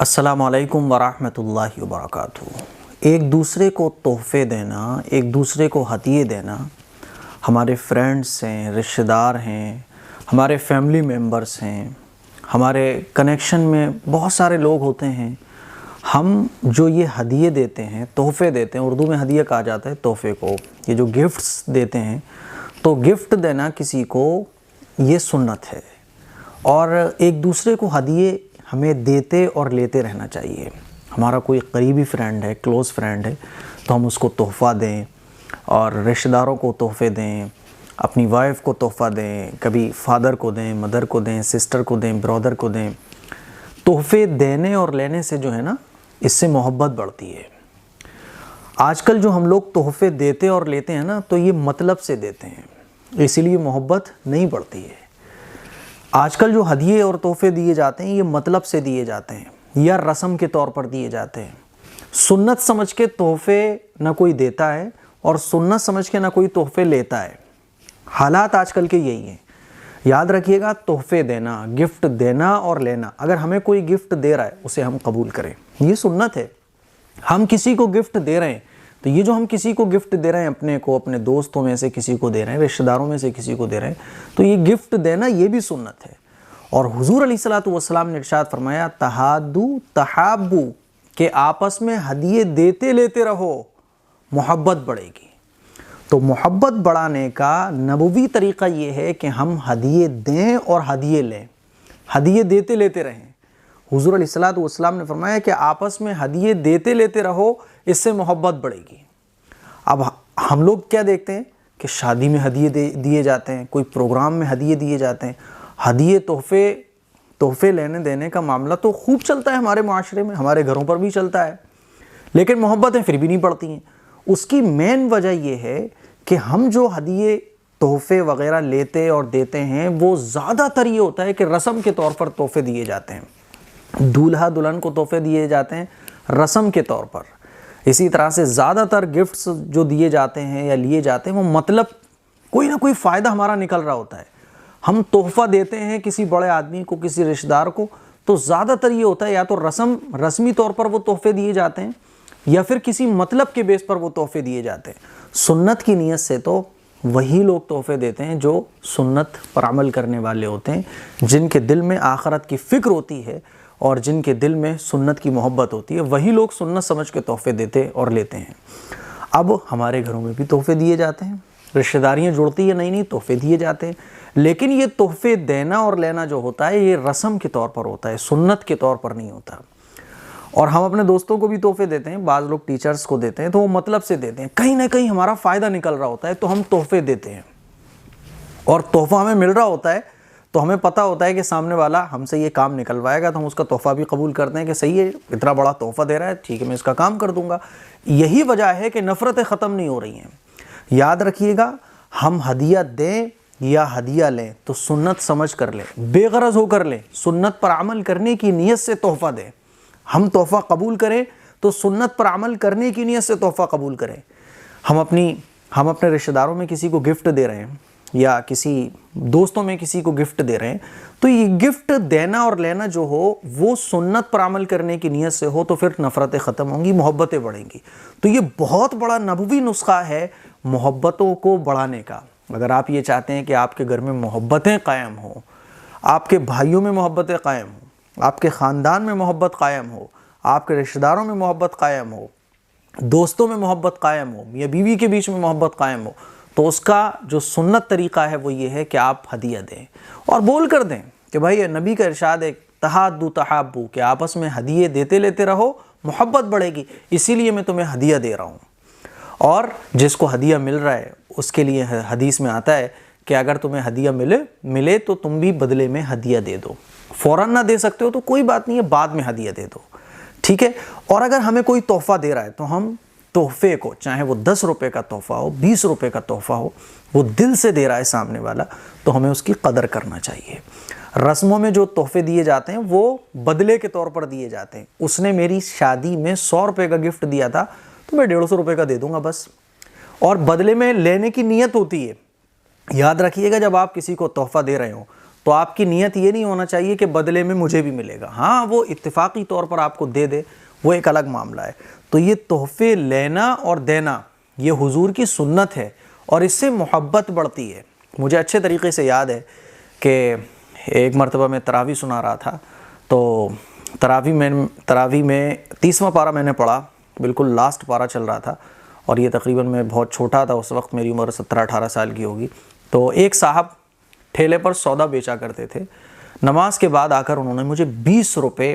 السلام علیکم ورحمۃ اللہ وبرکاتہ۔ ایک دوسرے کو تحفے دینا، ایک دوسرے کو ہدیے دینا، ہمارے فرینڈس ہیں، رشتہ دار ہیں، ہمارے فیملی ممبرس ہیں، ہمارے کنیکشن میں بہت سارے لوگ ہوتے ہیں۔ ہم جو یہ ہدیے دیتے ہیں، تحفے دیتے ہیں، اردو میں ہدیہ کہا جاتا ہے تحفے کو، یہ جو گفٹس دیتے ہیں، تو گفٹ دینا کسی کو یہ سنت ہے، اور ایک دوسرے کو ہدیے ہمیں دیتے اور لیتے رہنا چاہیے۔ ہمارا کوئی قریبی فرینڈ ہے، کلوز فرینڈ ہے، تو ہم اس کو تحفہ دیں، اور رشتہ داروں کو تحفے دیں، اپنی وائف کو تحفہ دیں، کبھی فادر کو دیں، مدر کو دیں، سسٹر کو دیں، برادر کو دیں۔ تحفے دینے اور لینے سے جو ہے نا، اس سے محبت بڑھتی ہے۔ آج کل جو ہم لوگ تحفے دیتے اور لیتے ہیں نا، تو یہ مطلب سے دیتے ہیں، اسی لیے محبت نہیں بڑھتی ہے۔ آج کل جو ہدیے اور تحفے دیے جاتے ہیں، یہ مطلب سے دیے جاتے ہیں یا رسم کے طور پر دیے جاتے ہیں۔ سنت سمجھ کے تحفے نہ کوئی دیتا ہے، اور سنت سمجھ کے نہ کوئی تحفے لیتا ہے۔ حالات آج کل کے یہی ہیں۔ یاد رکھیے گا، تحفے دینا، گفٹ دینا اور لینا، اگر ہمیں کوئی گفٹ دے رہا ہے اسے ہم قبول کریں، یہ سنت ہے۔ ہم کسی کو گفٹ دے رہے ہیں، تو یہ جو ہم کسی کو گفٹ دے رہے ہیں، اپنے کو، اپنے دوستوں میں سے کسی کو دے رہے ہیں، رشتہ داروں میں سے کسی کو دے رہے ہیں، تو یہ گفٹ دینا یہ بھی سنت ہے۔ اور حضور علیہ الصلوۃ والسلام نے ارشاد فرمایا، تہادو تحابو، کہ آپس میں ہدیے دیتے لیتے رہو، محبت بڑھے گی۔ تو محبت بڑھانے کا نبوی طریقہ یہ ہے کہ ہم ہدیے دیں اور ہدیے لیں، ہدیے دیتے لیتے رہیں۔ حضور علیہ الصلوۃ والسلام نے فرمایا کہ آپس میں ہدیے دیتے لیتے رہو، اس سے محبت بڑھے گی۔ اب ہم لوگ کیا دیکھتے ہیں کہ شادی میں ہدیے دیے جاتے ہیں، کوئی پروگرام میں ہدیے دیے جاتے ہیں۔ ہدیے تحفے لینے دینے کا معاملہ تو خوب چلتا ہے ہمارے معاشرے میں، ہمارے گھروں پر بھی چلتا ہے، لیکن محبتیں پھر بھی نہیں پڑتی ہیں۔ اس کی مین وجہ یہ ہے کہ ہم جو ہدیے تحفے وغیرہ لیتے اور دیتے ہیں، وہ زیادہ تر یہ ہوتا ہے کہ رسم کے طور پر تحفے دیے جاتے ہیں۔ دولہا دلہن کو تحفے دیے جاتے ہیں رسم کے طور پر۔ اسی طرح سے زیادہ تر گفٹس جو دیے جاتے ہیں یا لیے جاتے ہیں، وہ مطلب کوئی نہ کوئی فائدہ ہمارا نکل رہا ہوتا ہے۔ ہم تحفہ دیتے ہیں کسی بڑے آدمی کو، کسی رشتہ دار کو، تو زیادہ تر یہ ہوتا ہے یا تو رسمی طور پر وہ تحفے دیے جاتے ہیں، یا پھر کسی مطلب کے بیس پر وہ تحفے دیے جاتے ہیں۔ سنت کی نیت سے تو وہی لوگ تحفے دیتے ہیں جو سنت پر عمل کرنے والے ہوتے ہیں، جن کے دل میں آخرت کی فکر ہوتی ہے اور جن کے دل میں سنت کی محبت ہوتی ہے، وہی لوگ سنت سمجھ کے تحفے دیتے اور لیتے ہیں۔ اب ہمارے گھروں میں بھی تحفے دیے جاتے ہیں، رشتہ داریاں جڑتی ہیں، نہیں تحفے دیے جاتے ہیں، لیکن یہ تحفے دینا اور لینا جو ہوتا ہے، یہ رسم کے طور پر ہوتا ہے، سنت کے طور پر نہیں ہوتا۔ اور ہم اپنے دوستوں کو بھی تحفے دیتے ہیں، بعض لوگ ٹیچرز کو دیتے ہیں، تو وہ مطلب سے دیتے ہیں، کہیں نہ کہیں ہمارا فائدہ نکل رہا ہوتا ہے، تو ہم تحفے دیتے ہیں، اور تحفہ ہمیں مل رہا ہوتا ہے، تو ہمیں پتہ ہوتا ہے کہ سامنے والا ہم سے یہ کام نکلوائے گا، تو ہم اس کا تحفہ بھی قبول کرتے ہیں کہ صحیح ہے، اتنا بڑا تحفہ دے رہا ہے، ٹھیک ہے، میں اس کا کام کر دوں گا۔ یہی وجہ ہے کہ نفرتیں ختم نہیں ہو رہی ہیں۔ یاد رکھیے گا، ہم ہدیہ دیں یا ہدیہ لیں تو سنت سمجھ کر لیں، بے غرض ہو کر لیں، سنت پر عمل کرنے کی نیت سے تحفہ دیں۔ ہم تحفہ قبول کریں تو سنت پر عمل کرنے کی نیت سے تحفہ قبول کریں۔ ہم اپنے رشتہ داروں میں کسی کو گفٹ دے رہے ہیں، یا کسی دوستوں میں کسی کو گفٹ دے رہے ہیں، تو یہ گفٹ دینا اور لینا جو ہو، وہ سنت پر عمل کرنے کی نیت سے ہو، تو پھر نفرتیں ختم ہوں گی، محبتیں بڑھیں گی۔ تو یہ بہت بڑا نبوی نسخہ ہے محبتوں کو بڑھانے کا۔ اگر آپ یہ چاہتے ہیں کہ آپ کے گھر میں محبتیں قائم ہوں، آپ کے بھائیوں میں محبتیں قائم ہوں، آپ کے خاندان میں محبت قائم ہو، آپ کے رشتہ داروں میں محبت قائم ہو، دوستوں میں محبت قائم ہو، یا بیوی کے بیچ میں محبت قائم ہو، تو اس کا جو سنت طریقہ ہے وہ یہ ہے کہ آپ ہدیہ دیں، اور بول کر دیں کہ بھائی نبی کا ارشاد ہے، تہادو تحابو، کہ آپس میں ہدیے دیتے لیتے رہو، محبت بڑھے گی، اسی لیے میں تمہیں ہدیہ دے رہا ہوں۔ اور جس کو ہدیہ مل رہا ہے، اس کے لیے حدیث میں آتا ہے کہ اگر تمہیں ہدیہ ملے تو تم بھی بدلے میں ہدیہ دے دو۔ فوراً نہ دے سکتے ہو تو کوئی بات نہیں ہے، بعد میں ہدیہ دے دو، ٹھیک ہے۔ اور اگر ہمیں کوئی تحفہ دے رہا ہے تو ہم تحفے کو، چاہے وہ 10 روپے کا تحفہ ہو، 20 روپے کا تحفہ ہو، وہ دل سے دے رہا ہے سامنے والا، تو ہمیں اس کی قدر کرنا چاہیے۔ رسموں میں جو تحفے دیے جاتے ہیں وہ بدلے کے طور پر دیے جاتے ہیں۔ اس نے میری شادی میں 100 روپے کا گفٹ دیا تھا، تو میں 150 روپے کا دے دوں گا بس، اور بدلے میں لینے کی نیت ہوتی ہے۔ یاد رکھیے گا، جب آپ کسی کو تحفہ دے رہے ہو تو آپ کی نیت یہ نہیں ہونا چاہیے کہ بدلے میں مجھے بھی ملے گا. ہاں وہ اتفاقی طور پر آپ کو دے دے وہ ایک الگ معاملہ ہے. تو یہ تحفے لینا اور دینا یہ حضور کی سنت ہے اور اس سے محبت بڑھتی ہے. مجھے اچھے طریقے سے یاد ہے کہ ایک مرتبہ میں تراویح سنا رہا تھا، تو تراویح میں 30واں پارہ میں نے پڑھا، بالکل لاسٹ پارہ چل رہا تھا، اور یہ تقریباً میں بہت چھوٹا تھا اس وقت، میری عمر 17-18 سال کی ہوگی. تو ایک صاحب ٹھیلے پر سودا بیچا کرتے تھے. نماز کے بعد آ کر انہوں نے مجھے 20 روپے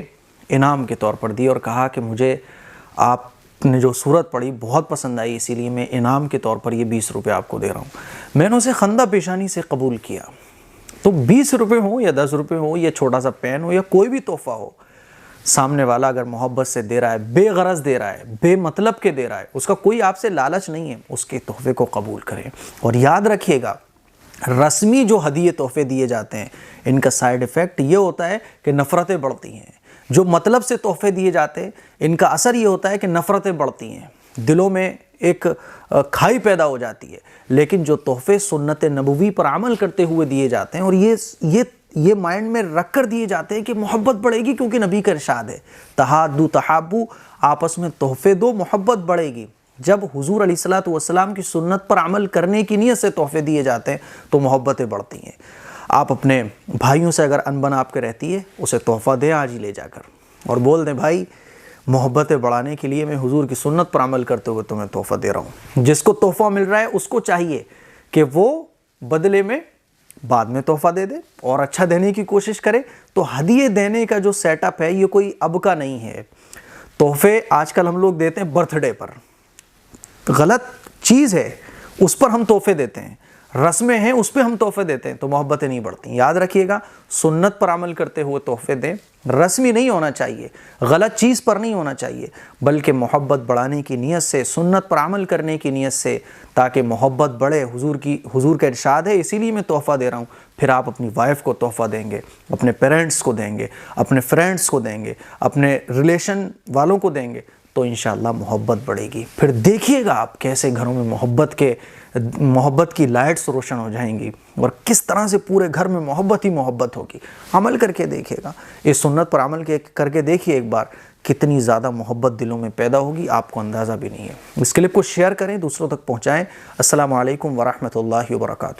انعام کے طور پر دیے اور کہا کہ مجھے آپ نے جو سورت پڑھی بہت پسند آئی، اسی لیے میں انعام کے طور پر یہ 20 روپے آپ کو دے رہا ہوں. میں نے اسے خندہ پیشانی سے قبول کیا. تو 20 روپے ہوں یا 10 روپے ہوں یا چھوٹا سا پین ہو یا کوئی بھی تحفہ ہو، سامنے والا اگر محبت سے دے رہا ہے، بے غرض دے رہا ہے، بے مطلب کے دے رہا ہے، اس کا کوئی آپ سے لالچ نہیں ہے، اس کے تحفے کو قبول کریں. اور یاد رکھیے گا، رسمی جو ہدیے تحفے دیے جاتے ہیں ان کا سائیڈ ایفیکٹ یہ ہوتا ہے کہ نفرتیں بڑھتی ہیں. جو مطلب سے تحفے دیے جاتے ہیں ان کا اثر یہ ہوتا ہے کہ نفرتیں بڑھتی ہیں، دلوں میں ایک کھائی پیدا ہو جاتی ہے. لیکن جو تحفے سنت نبوی پر عمل کرتے ہوئے دیے جاتے ہیں اور یہ مائنڈ میں رکھ کر دیے جاتے ہیں کہ محبت بڑھے گی، کیونکہ نبی کا ارشاد ہے تحادو تحابو، آپس میں تحفے دو محبت بڑھے گی. جب حضور علیہ الصلوۃ والسلام کی سنت پر عمل کرنے کی نیت سے تحفے دیے جاتے ہیں تو محبتیں بڑھتی ہیں. آپ اپنے بھائیوں سے اگر انبن آپ کے رہتی ہے، اسے تحفہ دیں آج ہی لے جا کر، اور بول دیں بھائی محبتیں بڑھانے کے لیے میں حضور کی سنت پر عمل کرتے ہوئے تمہیں تحفہ دے رہا ہوں. جس کو تحفہ مل رہا ہے اس کو چاہیے کہ وہ بدلے میں بعد میں تحفہ دے دے اور اچھا دینے کی کوشش کرے. تو ہدیے دینے کا جو سیٹ اپ ہے یہ کوئی اب کا نہیں ہے. تحفے آج کل ہم لوگ دیتے ہیں برتھ ڈے پر، غلط چیز ہے، اس پر ہم تحفے دیتے ہیں، رسمیں ہیں اس پہ ہم تحفے دیتے ہیں، تو محبتیں نہیں بڑھتی. یاد رکھیے گا، سنت پر عمل کرتے ہوئے تحفے دیں، رسمی نہیں ہونا چاہیے، غلط چیز پر نہیں ہونا چاہیے، بلکہ محبت بڑھانے کی نیت سے، سنت پر عمل کرنے کی نیت سے، تاکہ محبت بڑھے. حضور کا ارشاد ہے اسی لیے میں تحفہ دے رہا ہوں. پھر آپ اپنی وائف کو تحفہ دیں گے، اپنے پیرنٹس کو دیں گے، اپنے فرینڈس کو دیں گے، اپنے ریلیشن والوں کو دیں گے، تو انشاءاللہ محبت بڑھے گی. پھر دیکھیے گا آپ کیسے گھروں میں محبت کی لائٹس روشن ہو جائیں گی اور کس طرح سے پورے گھر میں محبت ہی محبت ہوگی. عمل کر کے دیکھیے گا، اس سنت پر عمل کر کے دیکھیے ایک بار، کتنی زیادہ محبت دلوں میں پیدا ہوگی آپ کو اندازہ بھی نہیں ہے. اس کلپ کو شیئر کریں، دوسروں تک پہنچائیں. السلام علیکم ورحمۃ اللہ وبرکاتہ.